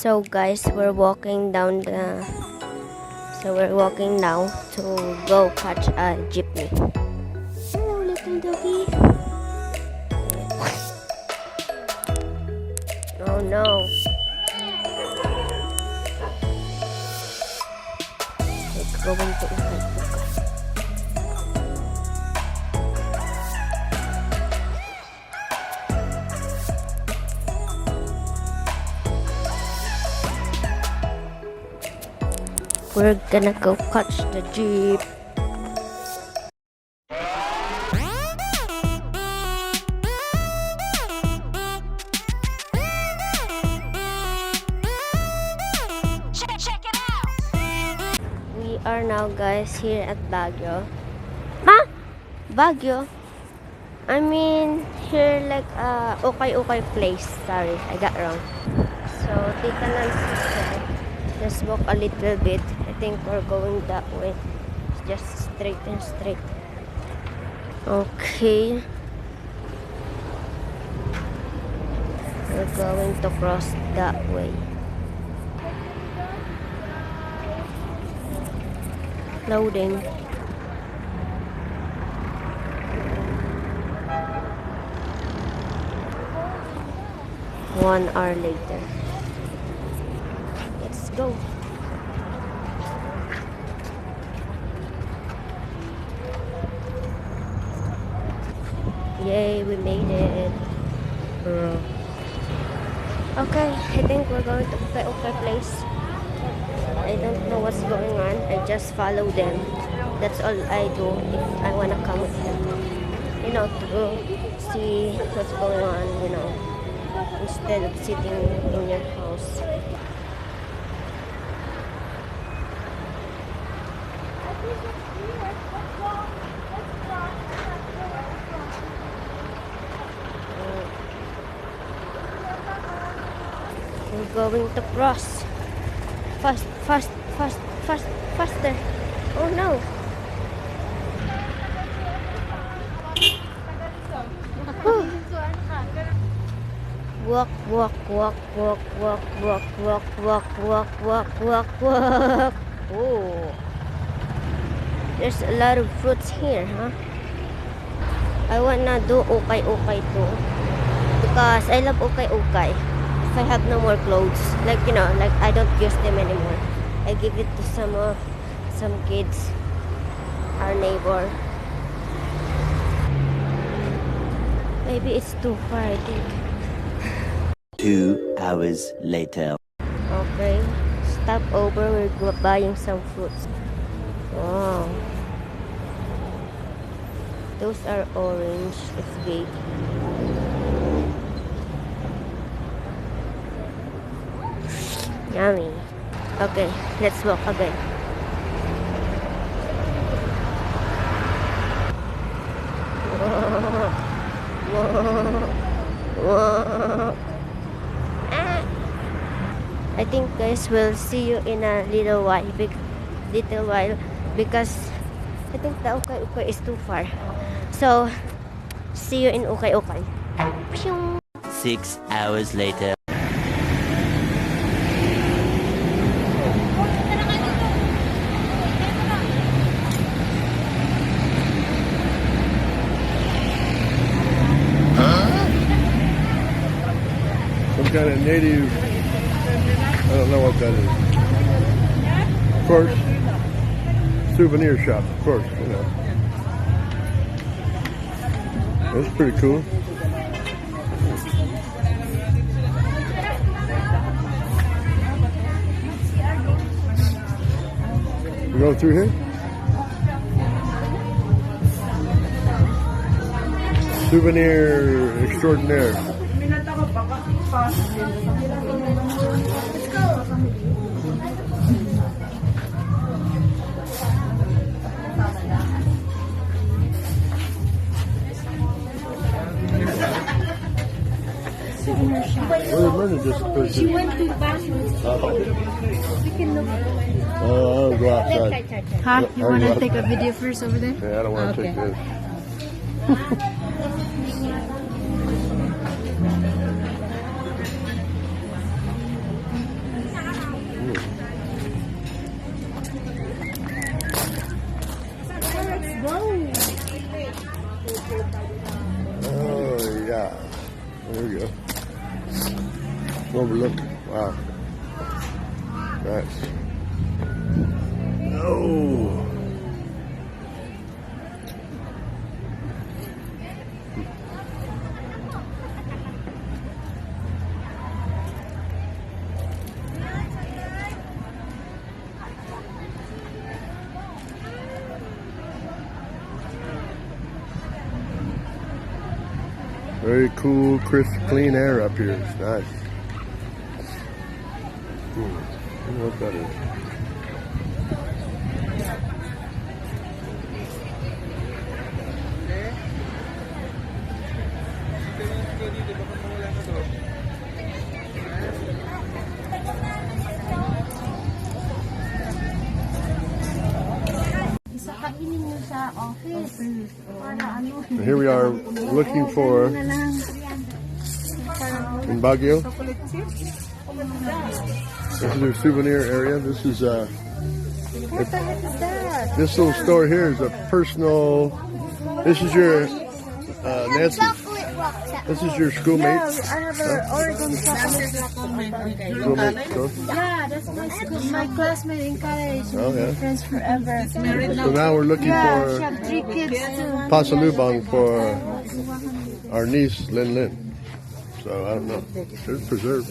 So guys, we're walking down we're walking now to go catch a jeepney. Hello, little doggy. Oh no. It's going to Ukay-Ukay. We're gonna go catch the jeep. Check it out. We are now, guys, here at Baguio. Baguio? I mean, here like okay place. Sorry, I got wrong. So, take a nice picture. Just walk a little bit. I think we're going that way. It's just straight and straight. Okay. We're going to cross that way. Loading. One hour later. Let's go. Yay, we made it. Okay, I think we're going to okay place. I don't know what's going on. I just follow them. That's all I do if I wanna come with them. You know, to go see what's going on, you know, instead of sitting in your house. We're going to cross. Faster. Oh no. Walk. Oh. There's a lot of fruits here, huh? I wanna do ukay-ukay too. Because I love ukay-ukay. If I have no more clothes, like, you know, like I don't use them anymore, I give it to some kids, our neighbor. Maybe it's too far, I think. 2 hours later. Okay, stop over. We're buying some fruits. Wow, those are orange. It's big. Yummy. Okay, let's walk again. Walk. I think, guys, we'll see you in a little while because I think the ukay-ukay is too far. So, see you in ukay-ukay. 6 hours later. Some kind of native, I don't know what that is. Of course, souvenir shop, of course, you know. That's pretty cool. We going through here? Souvenir extraordinaire. She went to the bathroom. We can look. I'll go outside. Huh? You want to take a video first over there? Yeah, I don't want to take this. Oh, yeah. There we go. Overlook. Wow. Nice. Oh. Very cool, crisp, clean air up here. It's nice. I don't know what that is. And here we are looking for in Baguio. This is their souvenir area. This is this little store here is a personal. This is your Nancy. This is your schoolmate. I have an Oregon chocolate. Schoolmate. So? Yeah, that's my classmate in college. Oh yeah. Friends forever. So now we're looking She have for 3 kids too. pasalubong for our niece Lin Lin. So I don't know. There's preserves.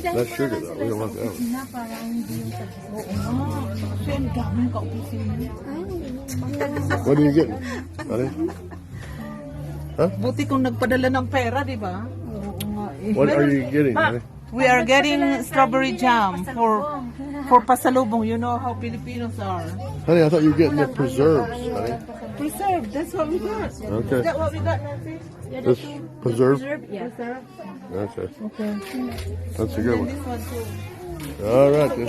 That's sugar though. We don't want that one. What are you getting, honey? Buti kung nagpadala ng pera, di ba? What are you getting, honey? We are getting strawberry jam for pasalubong. You know how Filipinos are. Honey, I thought you were getting the preserves, honey. Preserve, that's what we got. Okay. Is that what we got, Nancy? This preserve? Yeah. Preserve? Okay. Okay. That's a good one. This one too. All right. Then.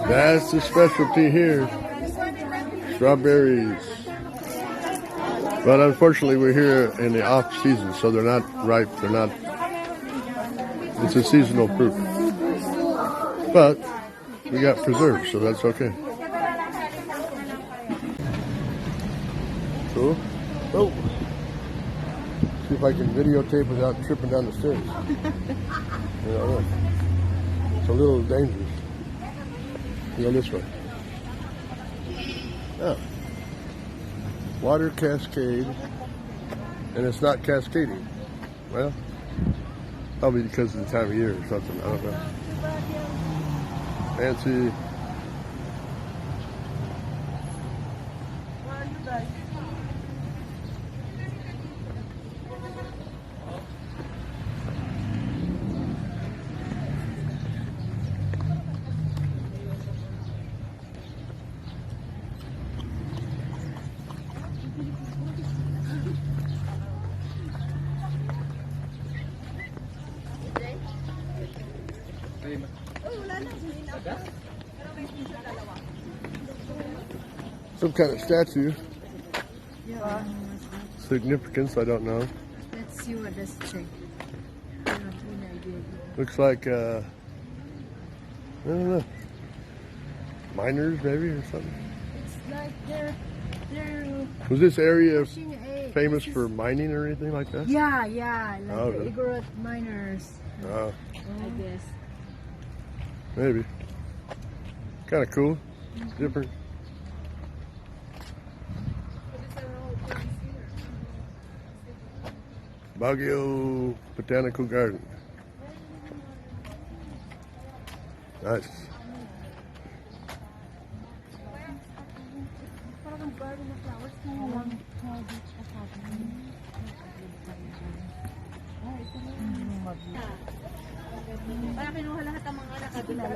That's the specialty here. Strawberries. But unfortunately, we're here in the off season, so they're not ripe. They're not. It's a seasonal fruit. But we got preserves, so that's okay. Cool. Oh. See if I can videotape without tripping down the stairs. I don't know. It's a little dangerous. Go this way. Oh. Water cascade. And it's not cascading. Well, probably because of the time of year or something. I don't know. Fancy. Some kind of statue. Significance, I don't know. Let's see what this say. Looks like, I don't know, miners maybe or something. It's like they're Was this area pushing a- famous for mining or anything like that? Yeah, like Oh, the really? Igorot miners, Oh, I guess. maybe. Kind of cool. Different. Baguio Botanical Garden. Nice.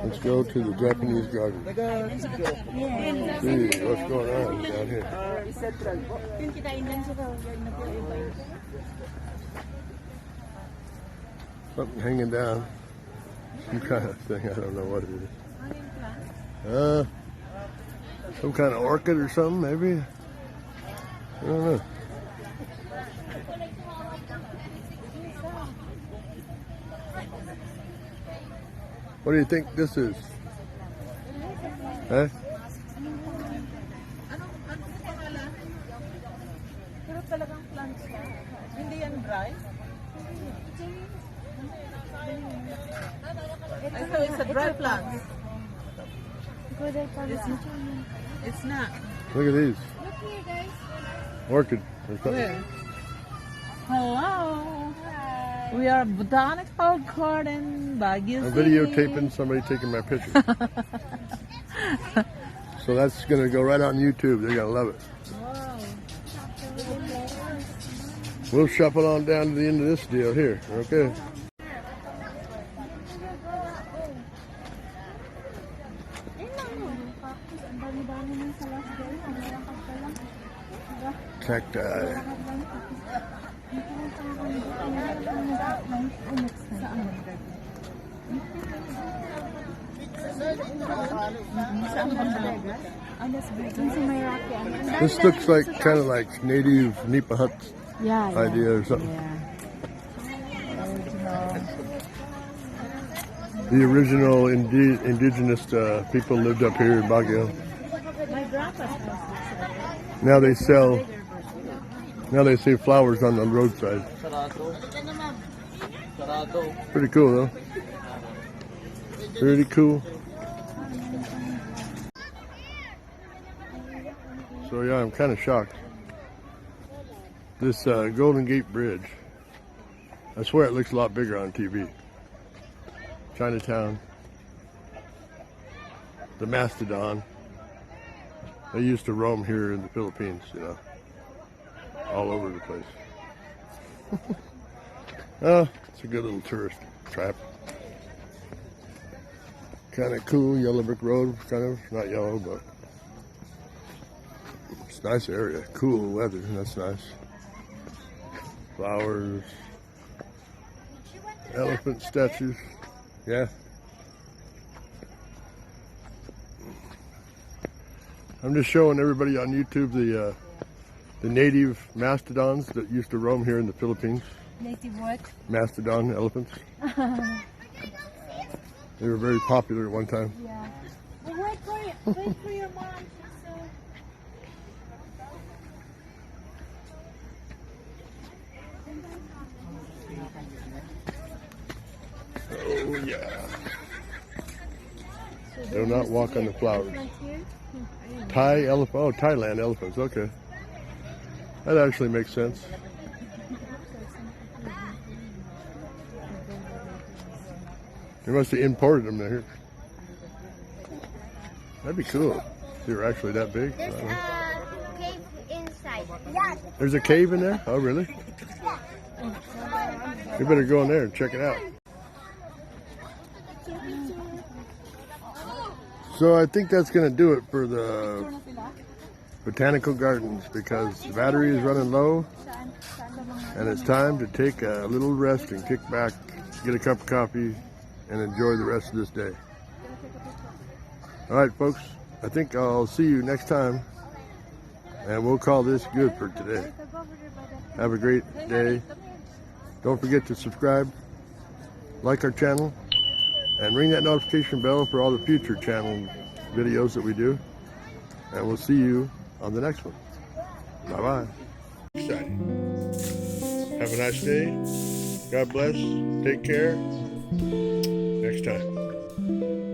Let's go to the Japanese garden. See what's going on down here. Something hanging down. Some kind of thing. I don't know what it is. Some kind of orchid or something, maybe. I don't know. What do you think this is? Huh? Pero talagang plants siya. Hindi yan dry? I thought it's a dry plant. It's not. Look at these. Look here, guys. Orchid. or something. Where? Hello. Hi. We are Botanical Garden, Baguio I'm City. videotaping somebody taking my picture. So that's going to go right on YouTube. They're going to love it. Wow. We'll shuffle on down to the end of this deal here. Okay. Cacti. This looks like kind of like native Nipa hut idea or something. The original indigenous people lived up here in Baguio. Now they sell. Now they sell flowers on the roadside. Pretty cool, though. Pretty cool. So yeah, I'm kind of shocked. This Golden Gate Bridge. I swear it looks a lot bigger on TV. Chinatown. The Mastodon. They used to roam here in the Philippines, you know, all over the place. Oh, it's a good little tourist trap. Kind of cool, yellow brick road, kind of, not yellow, but it's a nice area. Cool weather, that's nice. Flowers, elephant statues, yeah. I'm just showing everybody on YouTube the native mastodons that used to roam here in the Philippines. Native what? Mastodon elephants. They were very popular at one time. Yeah. Well, wait for your mom. Oh yeah. Do not walk on the flowers. Thai elephant. Oh, Thailand elephants. Okay, that actually makes sense. They must have imported them here. That'd be cool. If they were actually that big. I don't know. Cave inside. There's a cave in there? Oh, really? You better go in there and check it out. So I think that's going to do it for the Botanical Gardens because the battery is running low and it's time to take a little rest and kick back, get a cup of coffee, and enjoy the rest of this day. All right, folks, I think I'll see you next time, and we'll call this good for today. Have a great day. Don't forget to subscribe, like our channel, and ring that notification bell for all the future channel videos that we do. And we'll see you on the next one. Bye-bye. Exciting. Have a nice day. God bless. Take care. Next time.